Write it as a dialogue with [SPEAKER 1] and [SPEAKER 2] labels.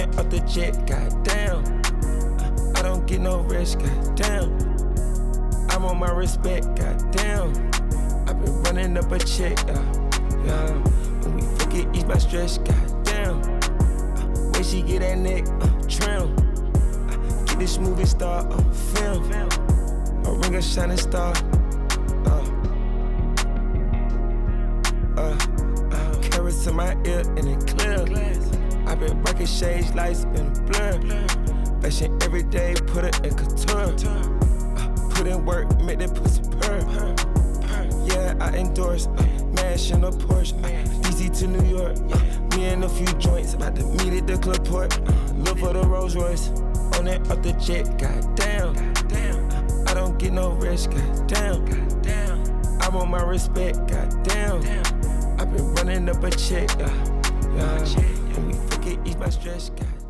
[SPEAKER 1] it off the jet, goddamn. I don't get no rest, goddamn. I want my respect, goddamn. I been running up a check, yeah. When we forget, ease my stress, goddamn. When she get that neck, trim. Get this movie star on film. A ring a shining star. Carrots in my ear and it clear. I been rocking shades, lights in a blur. Fashion every day, put it in couture. Put in work, make that pussy purr. Yeah, I endorse. Mash in a Porsche. DC to New York. Me and a few joints. About to meet at the club port. Look for the Rolls Royce. On it off the jet, goddamn. I don't get no rest, goddamn. I want my respect, goddamn. I been running up a check, yeah. And we forget, ease my stress, goddamn.